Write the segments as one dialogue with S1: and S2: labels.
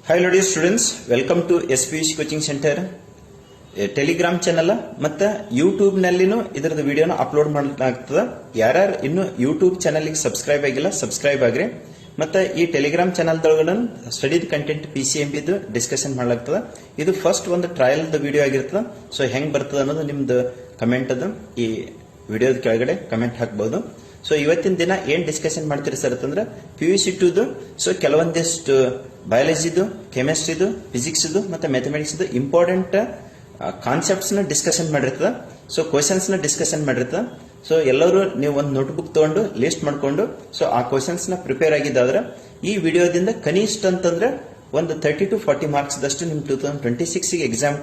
S1: Hello dear students, welcome to SPC Coaching Center. Telegram channel ಮತ್ತೆ YouTube ನಲ್ಲಿನೂ ಇದರದ ವಿಡಿಯೋನ ಅಪ್ಲೋಡ್ ಮಾಡಲಾಗ್ತದ. ಯಾರ್ಯಾರು ಇನ್ನು ಯೂಟ್ಯೂಬ್ ಚಾನಲ್ ಸಬ್ಸ್ಕ್ರೈಬ್ ಆಗಿಲ್ಲ ಸಬ್ಸ್ಕ್ರೈಬ್ ಆಗ್ರಿ. ಮತ್ತೆ ಈ ಟೆಲಿಗ್ರಾಮ್ ಚಾನಲ್ ದೊಳಗಡೆ ಸ್ಟಡಿದ್ ಕಂಟೆಂಟ್ PCMB ಡಿಸ್ಕಷನ್ ಮಾಡಲಾಗ್ತದ. ಇದು ಫಸ್ಟ್ ಒಂದು ಟ್ರಯಲ್ ವಿಡಿಯೋ ಆಗಿರ್ತದ. ಸೊ ಹೆಂಗ್ ಬರ್ತದ ಅನ್ನೋದು ನಿಮ್ದು ಕಮೆಂಟ್ ಅದ ಈ ವಿಡಿಯೋದ ಕೆಳಗಡೆ ಕಮೆಂಟ್ ಹಾಕಬಹುದು. ಸೊ ಇವತ್ತಿನ ದಿನ ಏನ್ ಡಿಸ್ಕಷನ್ ಮಾಡ್ತೀರಿ ಸರ್ ಅಂತಂದ್ರೆ PUC 2 ಸೊ ಕೆಲವೊಂದಿಷ್ಟು ಬಯಾಲಜಿದು, ಕೆಮಿಸ್ಟ್ರಿದು, ಫಿಸಿಕ್ಸ್ ಮತ್ತೆ ಮ್ಯಾಥಮೆಟಿಕ್ಸ್ ಇಂಪಾರ್ಟೆಂಟ್ ಕಾನ್ಸೆಪ್ಟ್ಸ್ ನ ಡಿಸ್ಕಷನ್ ಮಾಡಿರ್ತದ. ಸೊ ಕ್ವಶನ್ಸ್ ನ ಡಿಸ್ಕಷನ್ ಮಾಡಿರ್ತದ. ಸೊ ಎಲ್ಲರೂ ನೀವು ಒಂದು ನೋಟ್ಬುಕ್ ತಗೊಂಡು ಲಿಸ್ಟ್ ಮಾಡ್ಕೊಂಡು ಸೊ ಆ ಕ್ವಶನ್ಸ್ ನ ಪ್ರಿಪೇರ್ ಆಗಿದ್ದಾದ್ರೆ ಈ ವಿಡಿಯೋದಿಂದ ಕನಿಷ್ಠ ಅಂತಂದ್ರೆ ಒಂದು 30 to 40 ಮಾರ್ಕ್ಸ್ ದಷ್ಟು ನಿಮ್ 2026 ಎಕ್ಸಾಮ್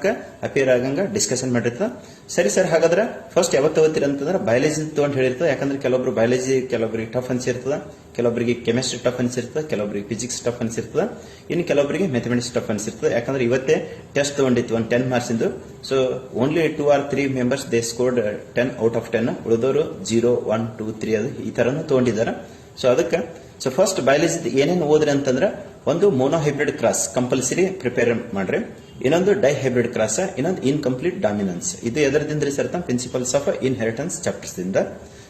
S1: ಅಪಿಯರ್ ಆಗಂಗ ಡಿಸ್ಕಷನ್ ಮಾಡಿರ್ತದ. ಸರಿ ಸರ್, ಹಾಗಾದ್ರೆ ಫಸ್ಟ್ ಯಾವತ್ತು ಓದ್ತೀರ ಅಂತಂದ್ರೆ ಬಯಾಲಜಿ ತಗೊಂಡು ಹೇಳಿರ್ತದೆ. ಯಾಕಂದ್ರೆ ಕೆಲವೊಬ್ರು ಬಯಾಲಜಿ ಕೆಲವೊಬ್ಬರಿಗೆ ಟಫ್ ಅನ್ಸಿರ್ತದ, ಕೆಲವೊಬ್ಬರಿಗೆ ಕೆಮಿಸ್ಟ್ರಿ ಟಫ್ ಅನ್ಸಿರ್ತದೆ, ಕೆಲವೊಬ್ಬರಿಗೆ ಫಿಸಿಕ್ಸ್ ಟಫ್ ಅನ್ಸಿರ್ತದ, ಇನ್ನು ಕೆಲವೊಬ್ಬರಿಗೆ ಮ್ಯಾಥಮೆಟಿಕ್ಸ್ ಟಫ್ ಅನ್ಸಿರ್ತದೆ. ಯಾಕಂದ್ರೆ ಇವತ್ತೇ ಟೆಸ್ಟ್ ತಗೊಂಡಿತ್ತು ಒಂದು 10 ಮಾರ್ಕ್ಸ್ ಇಂದು. So only 2 or 3 members they scored 10 out of 10, ಉಳಿದವರು 0, 1, 2, 3 ಅದು ಈ ತರನು ತಗೊಂಡಿದ್ದಾರೆ. ಸೊ ಅದಕ್ಕೆ ಸೊ ಫಸ್ಟ್ ಬಯಾಲಜಿ ಏನೇನು ಓದ್ರಿ ಅಂತಂದ್ರೆ ಒಂದು monohybrid cross compulsory prepare ಮಾಡ್ರಿ, ಇನ್ನೊಂದು ಡೈ ಹೈಬ್ರಿಡ್ ಕ್ರಾಸ್, ಇನ್ನೊಂದು ಇನ್ಕಂಪ್ಲೀಟ್ ಡಾಮಿನೆನ್ಸ್. ಇದು ಎದರದಿಂದ sir principles of inheritance chapters ದಿಂದ.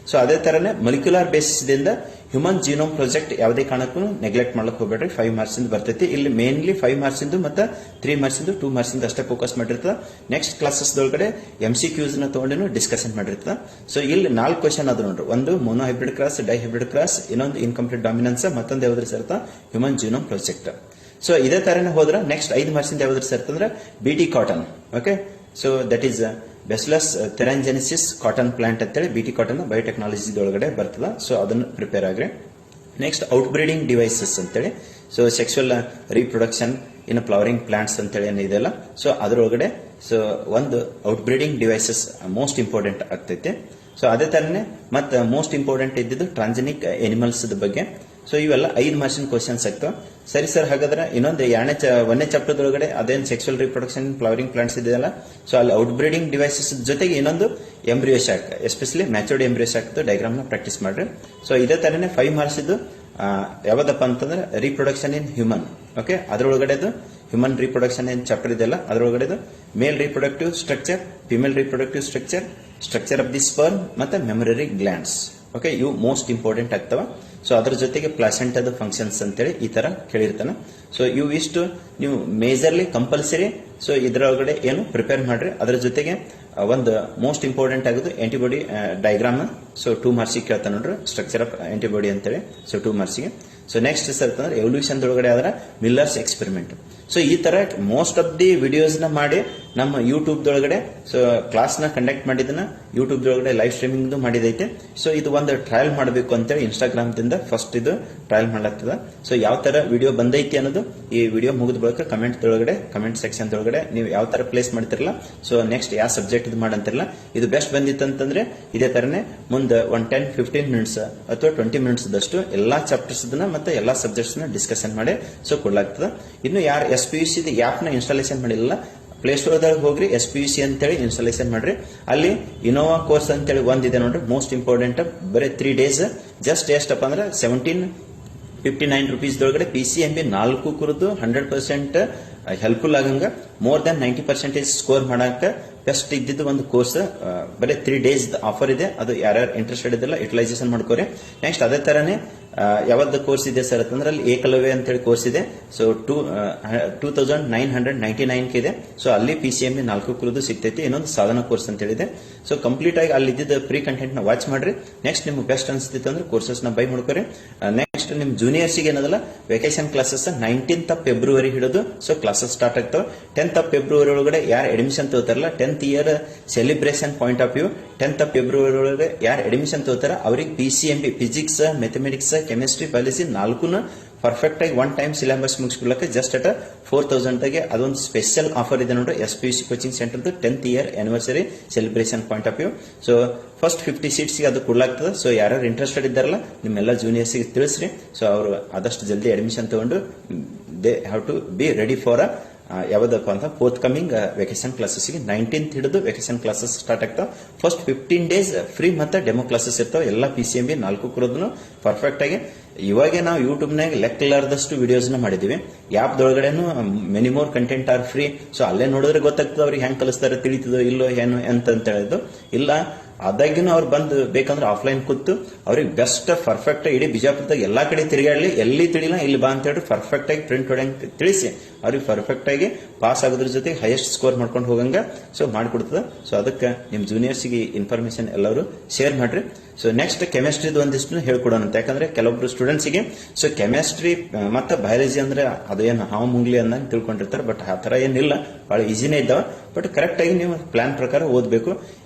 S1: ಸೊ ಅದೇ ತರನೇ ಮೊಲಿಕ್ಯುಲರ್ ಬೇಸಿಸ್ ದಿಂದ ಹ್ಯೂಮನ್ ಜೀನೋಮ್ ಪ್ರಾಜೆಕ್ಟ್ ಯಾವುದೇ ಕಾರಣಕ್ಕೂ ನೆಗ್ಲೆಕ್ಟ್ ಮಾಡ್ಲಿಕ್ಕೆ ಹೋಗ್ಬೇಡ್ರಿ. 5 ಮಾರ್ಕ್ಸ್ ಇಂದ ಬರ್ತೈತಿ. ಇಲ್ಲಿ ಮೇನ್ಲಿ 5 ಮಾರ್ಕ್ಸ್ ಇಂದು ಮತ್ತೆ 3 ಮಾರ್ಕ್ಸ್ ಇಂದು 2 ಮಾರ್ಕ್ಸ್ ಇಂದ ಅಷ್ಟೇ ಫೋಕಸ್ ಮಾಡಿರ್ತದ. ನೆಕ್ಸ್ಟ್ ಕ್ಲಾಸಸ್ ದೊಳಗಡೆ MCQs ನ ತಗೊಂಡು ಡಿಸ್ಕಷನ್ ಮಾಡಿರ್ತದ. ಸೊ ಇಲ್ಲಿ 4 ಕ್ವಶನ್ ಅದು ನೋಡ್ರಿ. ಒಂದು monohybrid cross, dihybrid cross, ಇನ್ನೊಂದು ಇನ್ಕಂಪ್ಲೀಟ್ ಡಾಮಿನೆನ್ಸ್, ಮತ್ತೊಂದು ಯಾವ್ದ್ರಿ sir human genome project. So ಇದೇ ತರನೇ ಹೋದ್ರ ನೆಕ್ಸ್ಟ್ 5 ಮಾರ್ಕ್ಸ್ ಇಂದ ಯಾವ್ದ್ರಿ ಸರ್ ಅಂದ್ರೆ BT cotton. Okay, so that is bacillus thuringiensis cotton plant ಅಂತೇಳಿ BT ಕಾಟನ್ ಬಯೋಟೆಕ್ನಾಲಜಿ ಒಳಗಡೆ ಬರ್ತದ. ಸೊ ಅದನ್ನು ಪ್ರಿಪೇರ್ ಆಗ್ರಿ. ನೆಕ್ಸ್ಟ್ ಔಟ್ ಬ್ರೀಡಿಂಗ್ ಡಿವೈಸಸ್ ಅಂತೇಳಿ, so sexual reproduction in flowering plants ಅಂತೇಳಿ ಏನಿದೆಯಲ್ಲ, ಸೊ ಅದರೊಳಗಡೆ ಸೊ ಒಂದು outbreeding devices most important ಆಗ್ತೈತೆ. ಸೊ ಅದೇ ತರನೇ ಮತ್ತೆ ಮೋಸ್ಟ್ ಇಂಪಾರ್ಟೆಂಟ್ ಇದ್ದಿದ್ದು ಟ್ರಾನ್ಜೆನಿಕ್ ಎನಿಮಲ್ಸ್ ಬಗ್ಗೆ. ಸೊ ಇವೆಲ್ಲ 5 ಮಾರ್ಕ್ಸಿನ ಕ್ವಶನ್ಸ್ ಆಗ್ತಾವ. ಸರಿ ಸರ್, ಹಾಗಾದ್ರೆ ಇನ್ನೊಂದು 1ನೇ ಚಾಪ್ಟರ್ ಒಳಗಡೆ ಅದೇನು ಸೆಕ್ಸುವಲ್ ರಿಪ್ರೊಡಕ್ಷನ್ ಫ್ಲವರಿಂಗ್ ಪ್ಲಾಂಟ್ಸ್ ಇದೆಯಲ್ಲ, ಸೊ ಅಲ್ಲಿ ಔಟ್ ಬ್ರೀಡಿಂಗ್ ಡಿವೈಸಸ್ ಜೊತೆಗೆ ಇನ್ನೊಂದು embryo sac, especially matured embryo sac diagram ನ ಪ್ರಾಕ್ಟೀಸ್ ಮಾಡ್ರಿ. ಸೊ ಇದೇ ತರನೇ 5 ಮಾರ್ಕ್ಸ್ ಇದು ಯಾವ್ದಪ್ಪ ಅಂತಂದ್ರೆ ರೀಪ್ರೊಡಕ್ಷನ್ ಇನ್ ಹ್ಯೂಮನ್. ಓಕೆ, ಅದರೊಳಗಡೆದು ಹ್ಯೂಮನ್ ರೀಪ್ರೊಡಕ್ಷನ್ ಏನ್ ಚಾಪ್ಟರ್ ಇದೆಯಲ್ಲ ಅದರೊಳಗಡೆ male reproductive structure, female reproductive structure, structure of the sperm ಮತ್ತೆ ಮೆಮೊರರಿ ಗ್ಲ್ಯಾಂಡ್ಸ್. ಓಕೆ, ಇವು ಮೋಸ್ಟ್ ಇಂಪಾರ್ಟೆಂಟ್ ಆಗ್ತವ. ಸೊ ಅದ್ರ ಜೊತೆಗೆ ಪ್ಲಾಸೆಂಟಾದ ಫಂಕ್ಷನ್ಸ್ ಅಂತೇಳಿ ಈ ತರ ಕೇಳಿರ್ತಾನೆ. ಸೊ ಇವು ಇಷ್ಟು ನೀವು ಮೇಜರ್ಲಿ ಕಂಪಲ್ಸರಿ ಸೊ ಇದರೊಳಗಡೆ ಏನು ಪ್ರಿಪೇರ್ ಮಾಡ್ರಿ. ಅದ್ರ ಜೊತೆಗೆ ಒಂದು ಮೋಸ್ಟ್ ಇಂಪಾರ್ಟೆಂಟ್ ಆಗೋದು ಆಂಟಿಬಾಡಿ ಡಯಾಗ್ರಾಮ್. ಸೊ 2 ಮಾರ್ಕ್ಸ್ ಕೇಳ್ತಾನೆ ನೋಡ್ರಿ, ಸ್ಟ್ರಕ್ಚರ್ ಆಫ್ ಆಂಟಿಬಾಡಿ ಅಂತೇಳಿ. ಸೊ 2 ಮಾರ್ಕ್ಸ್ಗೆ. ಸೊ ನೆಕ್ಸ್ಟ್ ಸರ್ ಅಂತಂದ್ರೆ ಎವಲ್ಯೂಷನ್ ಒಳಗಡೆ ಆದ್ರೆ ಮಿಲ್ಲರ್ಸ್ ಎಕ್ಸ್ಪೆರಿಮೆಂಟ್. ಸೊ ಈ ತರ ಮೋಸ್ಟ್ ಆಫ್ ದಿ ವಿಡಿಯೋಸ್ ನ ಮಾಡಿ ನಮ್ಮ ಯೂಟ್ಯೂಬ್ ದೊಳಗಡೆ ಸೊ ಕ್ಲಾಸ್ ನ ಕಂಡಕ್ಟ್ ಮಾಡಿದನ್ನ ಯೂಟ್ಯೂಬ್ ದೊಳಗಡೆ ಲೈವ್ ಸ್ಟ್ರೀಮಿಂಗ್ ಮಾಡಿದೈತೆ. ಸೊ ಇದು ಒಂದು ಟ್ರಯಲ್ ಮಾಡಬೇಕು ಅಂತೇಳಿ ಇನ್ಸ್ಟಾಗ್ರಾಮ್ ದಿಂದ ಫಸ್ಟ್ ಇದು ಟ್ರಯಲ್ ಮಾಡ್ಲಾಗ್ತದ. ಸೊ ಯಾವ ತರ ವಿಡಿಯೋ ಬಂದೈತಿ ಅನ್ನೋದು ಈ ವಿಡಿಯೋ ಮುಗಿದ ಬಳಿಕ ಕಮೆಂಟ್ ಸೆಕ್ಷನ್ ಒಳಗಡೆ ನೀವು ಯಾವ ತರ ಪ್ಲೇಸ್ ಮಾಡ್ತಿರಲ್ಲ, ಸೊ ನೆಕ್ಸ್ಟ್ ಯಾವ ಸಬ್ಜೆಕ್ಟ್ ಇದು ಮಾಡಂತಿರಲ್ಲ, ಇದು ಬೆಸ್ಟ್ ಬಂದಿತ್ತು ಅಂತಂದ್ರೆ ಇದೇ ತರನೇ ಮುಂದೆ ಒಂದು 10-15 ಮಿನಿಟ್ಸ್ ಅಥವಾ 20 ಮಿನಿಟ್ಸ್ ದಷ್ಟು ಎಲ್ಲಾ ಚಾಪ್ಟರ್ಸ್ ಮತ್ತೆ ಎಲ್ಲಾ ಸಬ್ಜೆಕ್ಟ್ಸ್ ನ ಡಿಸ್ಕಷನ್ ಮಾಡಿ ಸೊ ಕೊಡ್ಲಾಗ್ತದ. ಇನ್ನು ಯಾರು SPUC ಆಪ್ ನ ಇನ್ಸ್ಟಾಲೇಷನ್ ಮಾಡಿಲ್ಲ, ಪ್ಲೇಸ್ಟೋರ್ದಾಗ ಹೋಗ್ರಿ SPUC ಅಂತೇಳಿ ಇನ್ಸ್ಟಾಲೇಷನ್ ಮಾಡ್ರಿ. ಅಲ್ಲಿ ಇನೋವಾ ಕೋರ್ಸ್ ಅಂತೇಳಿ ಒಂದಿದೆ ನೋಡ್ರಿ, ಮೋಸ್ಟ್ ಇಂಪಾರ್ಟೆಂಟ್. ಬರೀ 3 ಡೇಸ್ ಜಸ್ಟ್ ಎಷ್ಟಪ್ಪ ಅಂದ್ರೆ 1759 rupees ಒಳಗಡೆ PCMB 4 ಕುರಿತು 100% ಹೆಲ್ಪ್ಫುಲ್ ಆಗಂಗ ಮೋರ್ ದನ್ 90% ಸ್ಕೋರ್ ಮಾಡಾಕ ಬೆಸ್ಟ್ ಇದ್ದಿದ್ದು ಒಂದು ಕೋರ್ಸ್. ಬರೀ 3 ಡೇಸ್ ಆಫರ್ ಇದೆ. ಅದು ಯಾರ್ಯಾರು ಇಂಟ್ರೆಸ್ಟೆಡ್ ಇದಿಲ್ಲ ಯುಟಿಲೈಸೇಷನ್ ಮಾಡ್ಕೋರಿ. ನೆಕ್ಸ್ಟ್ ಅದೇ ತರನೇ ಯಾವ್ದು ಕೋರ್ಸ್ ಇದೆ ಸರ್ ಅಂತಂದ್ರೆ ಅಲ್ಲಿ ಏಕಲವ್ಯ ಅಂತೇಳಿ ಕೋರ್ಸ್ ಇದೆ. ಸೊ 2999 ಇದೆ. ಸೊ ಅಲ್ಲಿ PCMB 4 ಕುರಿದು ಸಿಗ್ತೈತಿ. ಇನ್ನೊಂದು ಸಾಧನ ಕೋರ್ಸ್ ಅಂತ ಹೇಳಿದೆ. ಸೊ ಕಂಪ್ಲೀಟ್ ಆಗಿ ಅಲ್ಲಿ ಇದ್ದಿದ್ದ ಪ್ರೀ ಕಂಟೆಂಟ್ ನ ವಾಚ್ ಮಾಡ್ರಿ. ನೆಕ್ಸ್ಟ್ ನಿಮ್ಗೆ ಬೆಸ್ಟ್ ಅನ್ಸ್ತಿತ್ತು ಅಂದ್ರೆ ಕೋರ್ಸಸ್ ನ ಬೈ ಮಾಡ್ಕೋರಿ. ನೆಕ್ಸ್ಟ್ ನಿಮ್ ಜೂನಿಯರ್ಸ್ ಗೆ ಏನದಲ್ಲ vacation classes 19th of February ಹಿಡಿದು ಸೊ ಕ್ಲಾಸಸ್ ಸ್ಟಾರ್ಟ್ ಆಗ್ತಾವ. 10th of February ಒಳಗಡೆ ಯಾರು ಅಡ್ಮಿಷನ್ ತಗೋತಾರಲ್ಲ 10th year celebration point of view 10th of February ಒಳಗಡೆ ಯಾರು ಅಡ್ಮಿಷನ್ ತಗೋತಾರ ಅವ್ರಿಗೆ PCMB physics, mathematics, chemistry, biology 4 perfect ಆಗಿ 1 time ಸಿಲೆಬಸ್ ಮುಗಿಸ್ಕೊಳ್ಳಕ್ಕೆ ಜಸ್ಟ್ ಅಟ್ 4000 ಗೆ ಅದೊಂದು ಸ್ಪೆಷಲ್ ಆಫರ್ ಇದೆ ನೋಡ್ರಿ SPUC coaching centre 10th year anniversary celebration point of view. So first 50 seats ಅದು ಕೊಡ್ಲಾಗ್ತದೆ. ಸೊ ಯಾರು ಇಂಟ್ರೆಸ್ಟೆಡ್ ಇದ್ದಾರಲ್ಲ ನಿಮ್ಮೆಲ್ಲ ಜೂನಿಯರ್ಸ್ ಗೆ ತಿಳಿಸ್ರಿ. ಸೊ ಅವರು ಆದಷ್ಟು ಜಲ್ದಿ ಅಡ್ಮಿಷನ್ ತಗೊಂಡು they have to be ready for ಯಾವ್ದಪ್ಪ ಅಂತ ಫೋರ್ತ್ ಕಮಿಂಗ್ ವೆಕೇಶನ್ ಕ್ಲಾಸಸ್ಗೆ 19th ಹಿಡಿದು ವೆಕೇಶನ್ ಕ್ಲಾಸಸ್ ಸ್ಟಾರ್ಟ್ ಆಗ್ತಾವ. ಫಸ್ಟ್ 15 days ಫ್ರೀ ಮತ್ತೆ ಡೆಮೋ ಕ್ಲಾಸಸ್ ಇರ್ತಾವ. ಎಲ್ಲ PCMB 4 ಕುರೋದನ್ನು ಪರ್ಫೆಕ್ಟ್ ಆಗಿ ಇವಾಗೆ ನಾವು ಯೂಟ್ಯೂಬ್ನಾಗ ಲೆಕ್ಕಲಾರದಷ್ಟು ವಿಡಿಯೋಸ್ನ ಮಾಡಿದೀವಿ. ಆ್ಯಪ್ದೊಳಗಡೆನು many more content are free. So ಅಲ್ಲೇ ನೋಡಿದ್ರೆ ಗೊತ್ತಾಗ್ತದೆ ಅವ್ರಿಗೆ ಹೆಂಗ್ ಕಲಿಸ್ತಾರೆ, ತಿಳಿತದೋ ಇಲ್ಲೋ ಏನು ಅಂತ ಹೇಳಿದ್ದು ಇಲ್ಲ. ಅದಾಗಿನೂ ಅವ್ರು ಬಂದು ಬೇಕಂದ್ರೆ ಆಫ್ಲೈನ್ ಕೂತು ಅವ್ರಿಗೆ ಬೆಸ್ಟ್ ಪರ್ಫೆಕ್ಟ್ ಇಡೀ ಬಿಜಾಪುರದಾಗ ಎಲ್ಲಾ ಕಡೆ ತಿರುಗಾಡ್ಲಿ, ಎಲ್ಲಿ ತಿಳಿಲ್ಲ ಇಲ್ಲಿ ಬಾ ಅಂತ ಹೇಳಿ ಪರ್ಫೆಕ್ಟ್ ಆಗಿ ಪ್ರಿಂಟ್ ಹೊಡೆಯಂಗ್ ತಿಳಿಸಿ ಅವ್ರಿಗೆ ಪರ್ಫೆಕ್ಟ್ ಆಗಿ ಪಾಸ್ ಆಗೋದ್ರ ಜೊತೆ ಹೈಯೆಸ್ಟ್ ಸ್ಕೋರ್ ಮಾಡ್ಕೊಂಡು ಹೋಗಂಗ ಸೊ ಮಾಡ್ಕೊಡ್ತದ. ಸೊ ಅದಕ್ಕೆ ನಿಮ್ ಜೂನಿಯರ್ಸ್ಗೆ ಇನ್ಫಾರ್ಮೇಶನ್ ಎಲ್ಲರೂ ಶೇರ್ ಮಾಡ್ರಿ. ಸೊ ನೆಕ್ಸ್ಟ್ ಕೆಮಿಸ್ಟ್ರಿದು ಒಂದಿಷ್ಟು ಹೇಳ್ಕೊಡೋಣ ಅಂತ, ಯಾಕಂದ್ರೆ ಕೆಲವೊಬ್ರು ಸ್ಟೂಡೆಂಟ್ಸ್ಗೆ ಸೊ ಕೆಮಿಸ್ಟ್ರಿ ಮತ್ತೆ ಬಯಾಲಜಿ ಅಂದ್ರೆ ಅದೇನು ಹಾವು ಮುಂಗ್ಲಿ ಅಂದಂಗೆ ತಿಳ್ಕೊಂಡಿರ್ತಾರೆ. ಬಟ್ ಆ ತರ ಏನಿಲ್ಲ, ಬಹಳ ಈಸಿನೇ ಇದ್ದಾವ. ಬಟ್ ಕರೆಕ್ಟ್ ಆಗಿ ನೀವು ಪ್ಲಾನ್ ಪ್ರಕಾರ ಓದಬೇಕು.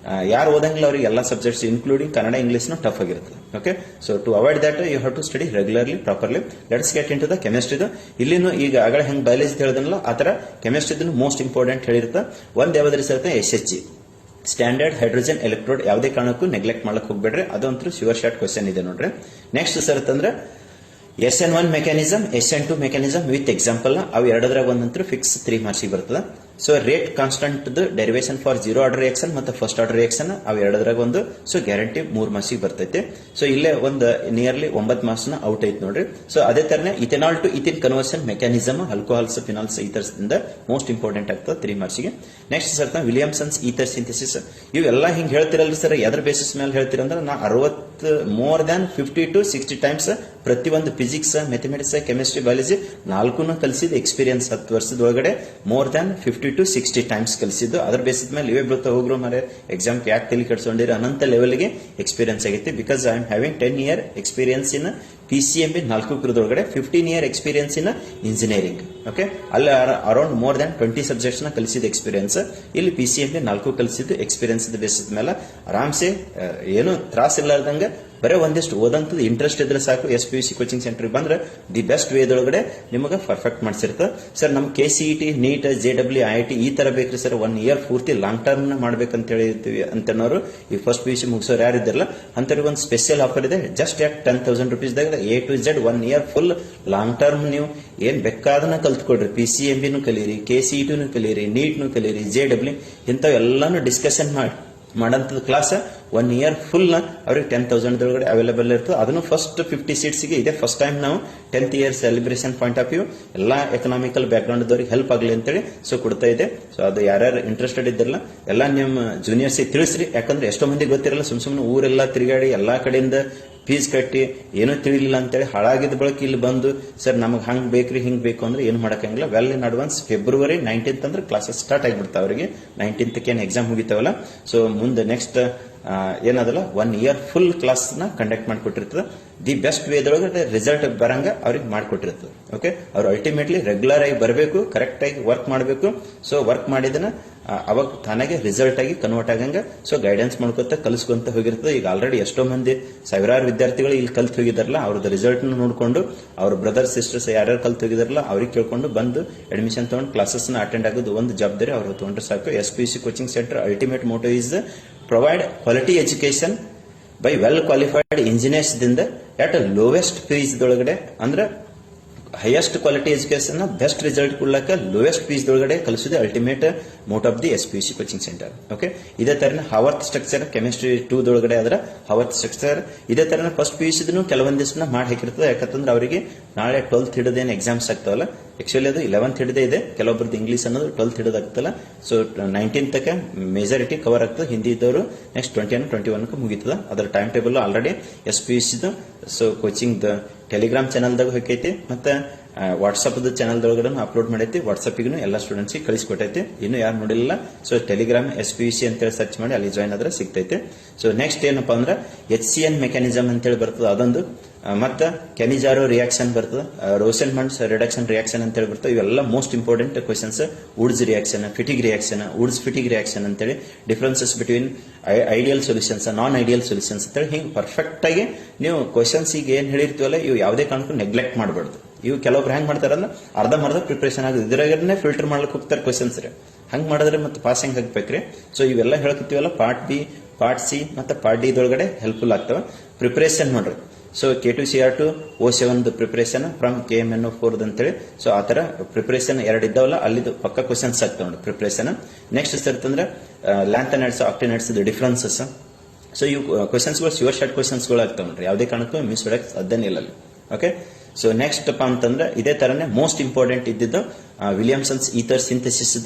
S1: ಯಾರು ಓದಂಗಿಲ್ಲ ಅವ್ರಿಗೆ ಎಲ್ಲಾ subjects including Kannada English tough ಆಗಿರ್ತದೆ. Okay, so to avoid that you have to study regularly properly. Let's get into the ಕೆಮಿಸ್ಟ್ರಿದು. ಇಲ್ಲಿನೂ ಈಗ ಆಗಲೇ ಹೆಂಗ್ ಬಯಾಲಜಿ ಹೇಳಿದ್ನಲ್ಲ ಆ ತರ ಕೆಮಿಸ್ಟ್ರಿದು ಮೋಸ್ಟ್ ಇಂಪಾರ್ಟೆಂಟ್ ಹೇಳಿರುತ್ತೆ. ಒಂದ್ ಯಾವ್ದು ಇರುತ್ತೆ SHG, ಸ್ಟ್ಯಾಂಡರ್ಡ್ ಹೈಡ್ರೋಜನ್ ಎಲೆಕ್ಟ್ರೋಡ್. ಯಾವುದೇ ಕಾರಣಕ್ಕೂ ನೆಗ್ಲೆಕ್ಟ್ ಮಾಡಕ್ ಹೋಗ್ಬೇಡ್ರಿ, ಅದಂತೂ ಶಿವರ್ ಶಾರ್ಟ್ ಕ್ವಶನ್ ಇದೆ ನೋಡ್ರಿ. ನೆಕ್ಸ್ಟ್ ಸರ್ ಅಂದ್ರೆ SN1 mechanism, SN2 mechanism with example. ಅವು ಎರಡರಾಗ ಒಂದಂತೂ ಫಿಕ್ಸ್ 3 ಮಾರ್ಕ್ಸ್ ಬರ್ತದೆ. So rate constant derivation for 0 order reaction ಮತ್ತು ಫಸ್ಟ್ ಆರ್ಡರ್ ರಿಯಾಕ್ಷನ್ ಅವು ಎರಡರಾಗ ಒಂದು. ಸೊ ಗ್ಯಾರಂಟಿ 3 ಮಾರ್ಕ್ಸ್ ಬರ್ತೈತೆ. ಸೊ ಇಲ್ಲೇ ಒಂದು ನಿಯರ್ಲಿ 9 ಮಾರ್ಕ್ಸ್ ಔಟ್ ಐತ್ ನೋಡ್ರಿ. ಸೊ ಅದೇ ತರನೇ ethanol to ethene conversion mechanism, alcohols phenols ethers ಇಂದ ಮೋಸ್ಟ್ ಇಂಪಾರ್ಟೆಂಟ್ ಆಗ್ತದೆ 3 ಮಾರ್ಕ್ಸ್ಗೆ. Next sir Williamson's ether synthesis. ಇವೆಲ್ಲ ಹಿಂಗ್ ಹೇಳ್ತಿರಲ್ರಿ ಸರ್, ಎದ್ರ ಬೇಸಿಸ್ ಮೇಲೆ ಹೇಳ್ತೀರಂದ್ರೆ ನಾ 60 ಮೋರ್ ದ್ಯಾನ್ 50 to 60 ಟೈಮ್ಸ್ ಪ್ರತಿಯೊಂದು ಫಿಸಿಕ್ಸ್, ಮ್ಯಾಥಮೆಟಿಕ್ಸ್, ಕೆಮಿಸ್ಟ್ರಿ, ಬಯಾಲಜಿ 4 ಕಲಿಸಿದ ಎಕ್ಸ್ಪೀರಿಯನ್ಸ್ 10 ವರ್ಷದೊಳಗಡೆ ಮೋರ್ ದ್ಯಾನ್ 50 to 60 ಟೈಮ್ಸ್ ಕಲಿಸಿದ್ದು. ಅದ್ರ ಬೇಸಿಸ್ ಮೇಲೆ ಇವೇ ಬೀಳ್ತಾ ಹೋಗ್ರು ಮಾರೆ ಎಕ್ಸಾಮ್ ಯಾಕೆ ತಲೆ ಕಟ್ಸ್ಕೊಂಡಿರ ಅನಂತ ಲೆವೆಲ್ಗೆ ಎಕ್ಸ್ಪೀರಿಯನ್ಸ್ ಆಗೈತಿ. Because I am having 10 year experience in PCMB 4 ಕುರದೊಳಗಡೆ, 15 year experience in engineering. Okay, ಅಲ್ಲಿ ಅರೌಂಡ್ ಮೋರ್ ದ್ಯಾನ್ 20 ಸಬ್ಜೆಕ್ಟ್ಸ್ ನ ಕಲಿಸಿದ ಎಕ್ಸ್ಪೀರಿಯನ್ಸ್. ಇಲ್ಲಿ PCMB 4 ಕಲಿಸಿದ್ದು ಎಕ್ಸ್ಪೀರಿಯನ್ಸ್ ಬೇಸಿಸ್ ಮೇಲೆ ಆರಾಮ್ಸೆ ಏನು ತ್ರಾಸ ಇಲ್ಲಾರ್ದಂಗ ಬರೀ ಒಂದಿಷ್ಟು ಓದಂತದ್ದು ಇಂಟ್ರೆಸ್ಟ್ ಇದ್ರೆ ಸಾಕು. SPUC ಕೋಚಿಂಗ್ ಸೆಂಟರ್ ಬಂದ್ರೆ ದಿ ಬೆಸ್ಟ್ ವೇದೊಳಗಡೆ ನಿಮಗೆ ಪರ್ಫೆಕ್ಟ್ ಮಾಡ್ಸಿರ್ತ. ಸರ್ ನಮ್ KCET, NEET, JEE, IIT ಈ ತರ ಬೇಕ್ರಿ ಸರ್, 1 year ಪೂರ್ತಿ ಲಾಂಗ್ ಟರ್ಮ್ ಮಾಡ್ಬೇಕಂತ ಹೇಳಿರ್ತೀವಿ ಅಂತನೋರು ಈ ಫಸ್ಟ್ PUC ಮುಗಿಸೋರು ಯಾರಿದ್ದಾರಲ್ಲ ಅಂತವ್ರಿಗೆ ಒಂದು ಸ್ಪೆಷಲ್ ಆಫರ್ ಇದೆ. ಜಸ್ಟ್ ಯಾಕೆ 10,000 rupees A to Z 1 year full long term ನೀವು ಏನ್ ಬೇಕಾದನ್ನ ಕಲ್ತ್ಕೊಡ್ರಿ. PCMB ಕಲೀರಿ, KCET ಕಲೀರಿ, NEET ಕಲೀರಿ, JEE ಇಂಥವ್ ಎಲ್ಲಾನು ಡಿಸ್ಕಷನ್ ಮಾಡಂತದ ಕ್ಲಾಸ್ 1 year ಫುಲ್ ಅವ್ರಿಗೆ 10,000 ಒಳಗಡೆ ಅವೈಲೇಬಲ್ ಇರ್ತದೆ. ಅದನ್ನು ಫಸ್ಟ್ 50 ಸೀಟ್ಸ್ಗೆ ಇದೆ ಫಸ್ಟ್ ಟೈಮ್ ನಾವು 10th year celebration point of view ಎಲ್ಲಾ ಎಕನಾಮಿಕಲ್ ಬ್ಯಾಕ್ ಗ್ರೌಂಡ್ ದವ್ರಿಗೆ ಹೆಲ್ಪ್ ಆಗಲಿ ಅಂತೇಳಿ ಸೊ ಕೊಡ್ತಾ ಇದೆ. ಸೊ ಅದು ಯಾರ್ಯಾರು ಇಂಟ್ರೆಸ್ಟೆಡ್ ಇದ್ದಿರಲ್ಲ ಎಲ್ಲ ನಿಮ್ಮ ಜೂನಿಯರ್ಸ್ ತಿಳಿಸ್ರಿ. ಯಾಕಂದ್ರೆ ಎಷ್ಟೋ ಮಂದಿ ಗೊತ್ತಿರಲ್ಲ, ಸುಮ್ಮನೆ ಊರೆಲ್ಲ ತಿರುಗಾಡಿ ಎಲ್ಲಾ ಕಡೆಯಿಂದ ಫೀಸ್ ಕಟ್ಟಿ ಏನೂ ತಿಳಿಲಿಲ್ಲ ಅಂತೇಳಿ ಹಾಳಾಗಿದ್ದ ಬಳಕ ಇಲ್ಲಿ ಬಂದು ಸರ್ ನಮಗೆ ಹಂಗ್ ಬೇಕ್ರಿ ಹಿಂಗ್ ಬೇಕು ಅಂದ್ರೆ ಏನು ಮಾಡಕ್ಕಂಗಿಲ್ಲ. Well in advance February 19th ಅಂದ್ರೆ ಕ್ಲಾಸಸ್ ಸ್ಟಾರ್ಟ್ ಆಗಿಬಿಡ್ತಾವ ಅವರಿಗೆ. 19th ಏನ್ ಎಕ್ಸಾಮ್ ಮುಗಿತಾವಲ್ಲ, ಸೊ ಮುಂದೆ ನೆಕ್ಸ್ಟ್ ಏನದಲ್ಲ 1 year ಫುಲ್ ಕ್ಲಾಸ್ ನ ಕಂಡಕ್ಟ್ ಮಾಡಿಕೊಟ್ಟಿರ್ತದೆ. ದಿ ಬೆಸ್ಟ್ ವೇದೊಳಗೆ ರಿಸಲ್ಟ್ ಬರಂಗ ಅವ್ರಿಗೆ ಮಾಡಿಕೊಟ್ಟಿರ್ತದೆ. ಓಕೆ, ಅವ್ರು ಅಲ್ಟಿಮೇಟ್ಲಿ ರೆಗ್ಯುಲರ್ ಆಗಿ ಬರಬೇಕು, ಕರೆಕ್ಟ್ ಆಗಿ ವರ್ಕ್ ಮಾಡಬೇಕು. ಸೊ ವರ್ಕ್ ಮಾಡಿದನ ಅವಾಗ ತಾನಾಗೆ ರಿಸಲ್ಟ್ ಆಗಿ ಕನ್ವರ್ಟ್ ಆಗಂಗ ಸೊ ಗೈಡೆನ್ಸ್ ಮಾಡ್ಕೊತ ಕಲಿಸ್ಕೊಂತ ಹೋಗಿರ್ತದೆ. ಈಗ ಆಲ್ರೆಡಿ ಎಷ್ಟೋ ಮಂದಿ ಸಾವಿರಾರು ವಿದ್ಯಾರ್ಥಿಗಳು ಇಲ್ಲಿ ಕಲ್ತು ಹೋಗಿದಾರಲ್ಲ, ಅವ್ರದ್ದು ರಿಸಲ್ಟ್ ನೋಡ್ಕೊಂಡು ಅವ್ರ ಬ್ರದರ್ ಸಿಸ್ಟರ್ಸ್ ಯಾರ್ಯಾರು ಕಲ್ತು ಹೋಗಿದಾರಲ್ಲ ಅವ್ರಿಗೆ ಕೇಳ್ಕೊಂಡು ಬಂದು ಅಡ್ಮಿಷನ್ ತಗೊಂಡು ಕ್ಲಾಸಸ್ ನ ಅಟೆಂಡ್ ಆಗೋದು ಒಂದು ಜವಾಬ್ದಾರಿ ಅವ್ರು ತಗೊಂಡ್ರೆ ಸಾಕು. SPUC coaching centre ultimate motto is provide quality education by well qualified engineers ದಿಂದ at lowest fees ದೊಳಗಡೆ, ಅಂದ್ರೆ highest quality education best result ಕೊಡ್ಲಕ್ಕ ಲೋಯೆಸ್ಟ್ ಫೀಸ್ ದೊಳಗಡೆ ಕಲಿಸೋದು ultimate motto of the SPUC coaching centre. Okay, ಇದೇ ತರ Haworth structure chemistry 2 ದೊಳಗಡೆ ಆದ್ರೆ Haworth structure ಇದೇ ತರ ಫಸ್ಟ್ PUC ಕೆಲವೊಂದಿಷ್ಟು ಮಾಡಿ ಹಾಕಿರ್ತದೆ. ಯಾಕಂತಂದ್ರೆ ಅವರಿಗೆ ನಾಳೆ 12th ಹಿಡಿದೇನು ಎಕ್ಸಾಮ್ಸ್ ಆಗ್ತಾವಲ್ಲ, ಆಕ್ಚುಲಿ ಅದು 11th ಹಿಡಿದೇ ಇದೆ. ಕೆಲವೊಬ್ಬರದ್ದು ಇಂಗ್ಲಿಷ್ ಅನ್ನೋದು 12th ಹಿಡಿದಾಗ್ತಲ್ಲ. So 19th majority cover ಆಗ್ತದೆ. ಹಿಂದಿ ಇದ್ದವರು ನೆಕ್ಸ್ಟ್ 21 ಮುಗಿತದ. ಅದರ time table already SPUC so coaching Telegram ಚಾನಲ್ದಾಗ ಹೋಗೈತಿ, ಮತ್ತೆ ವಾಟ್ಸ್ಆಪ್ ಚಾನಲ್ ದೊಳಗಡೆ ಅಪ್ಲೋಡ್ ಮಾಡೈತಿ. ವಾಟ್ಸ್ಆಪ್ಗೂ ಎಲ್ಲ ಸ್ಟೂಡೆಂಟ್ಸ್ ಕಳಿಸ್ಕೊಟ್ಟೈತಿ. ಇನ್ನು ಯಾರು ನೋಡಿಲ್ಲ ಸೊ ಟೆಲಿಗ್ರಾಮ್ SPUC ಅಂತೇಳಿ ಸರ್ಚ್ ಮಾಡಿ ಅಲ್ಲಿ ಜಾಯ್ನ್ ಆದ್ರೆ ಸಿಗ್ತೈತೆ. ಸೊ ನೆಕ್ಸ್ಟ್ ಏನಪ್ಪಾ ಅಂದ್ರೆ HCN ಮೆಕ್ಯಾನಿಸಮ್ ಅಂತೇಳಿ ಬರ್ತದೆ ಅದೊಂದು, ಮತ್ತೆ ಕೆನಿಜಾರೋ ರಿಯಾಕ್ಷನ್ ಬರ್ತದೆ, ರೋಸೆನ್ ಮಂಡ್ಸ್ ರಿಡಕ್ಷನ್ ರಿಯಾಕ್ಷನ್ ಅಂತೇಳಿ ಬರ್ತದೆ. ಇವೆಲ್ಲ most important questions. Wurtz reaction, Fittig reaction, Wurtz Fittig reaction ಅಂತೇಳಿ differences between ideal solutions, non ideal solutions ಅಂತೇಳಿ ಹಿಂಗೆ ಪರ್ಫೆಕ್ಟ್ ಆಗಿ ನೀವು ಕ್ವಶನ್ಸ್ ಈಗ ಏನ್ ಹೇಳಿರ್ತೀವಲ್ಲ ಇವು ಯಾವುದೇ ಕಾರಣಕ್ಕೂ ನೆಗ್ಲೆಕ್ಟ್ ಮಾಡಬಾರ್ದು. ಇವು ಕೆಲವೊಬ್ರು ಹೆಂಗ್ ಮಾಡ್ತಾರಲ್ಲ ಅರ್ಧಂಬರ್ಧ ಪ್ರಿಪರೇಷನ್ ಆಗುತ್ತೆ, ಇದ್ರಾಗನೆ ಫಿಲ್ಟರ್ ಮಾಡ್ಲಿಕ್ಕೆ ಹೋಗ್ತಾರೆ ಕ್ವಶನ್ಸ್ ರೀ. ಹಂಗ್ ಮಾಡಿದ್ರೆ ಮತ್ತೆ ಪಾಸ್ ಹೆಂಗ್ ಹಾಕ್ಬೇಕ್ರಿ. ಸೊ ಇವೆಲ್ಲ ಹೇಳ್ಕೊತೀವಲ್ಲ ಪಾರ್ಟ್ ಬಿ, ಪಾರ್ಟ್ ಸಿ ಮತ್ತೆ ಪಾರ್ಟ್ ಡಿ ದೊಳಗಡೆ ಹೆಲ್ಪ್ಫುಲ್ ಆಗ್ತವೆ. ಪ್ರಿಪರೇಷನ್ ನೋಡ್ರಿ. So K2CR2 O7 preparation from KMNO4 ಅಂತೇಳಿ ಸೊ ಆ ತರ ಪ್ರಿಪರೇಷನ್ 2 ಇದ್ದಾವಲ್ಲ ಅಲ್ಲಿದು ಪಕ್ಕ ಕ್ವಶನ್ಸ್ ಆಗ್ತಾವ ನೋಡಿ ಪ್ರಿಪರೇಷನ್. ನೆಕ್ಸ್ಟ್ ಅಂತಂದ್ರೆ ಲ್ಯಾಂಥನೈಡ್ಸ್ ಆಕ್ಟಿನೈಡ್ಸ್ ಡಿಫರೆನ್ಸಸ್. ಸೊ ಇವು ಕ್ವಶನ್ಸ್ಗಳು ಶಿವರ್ ಶಾರ್ಟ್ ಕ್ವಶನ್ಸ್ಗಳು ಆಗ್ತಾವ ನೋಡ್ರಿ. ಯಾವುದೇ ಕಾರಣಕ್ಕೂ ಮಿಸ್ ಹೊಡಕ್ ಸಾಧ್ಯನೇ ಇಲ್ಲ. ಓಕೆ. ಸೊ ನೆಕ್ಸ್ಟ್ ಅಂತಂದ್ರೆ ಇದೇ ತರನೇ ಮೋಸ್ಟ್ ಇಂಪಾರ್ಟೆಂಟ್ ಇದ್ದಿದ್ದು Williamson's ether synthesis,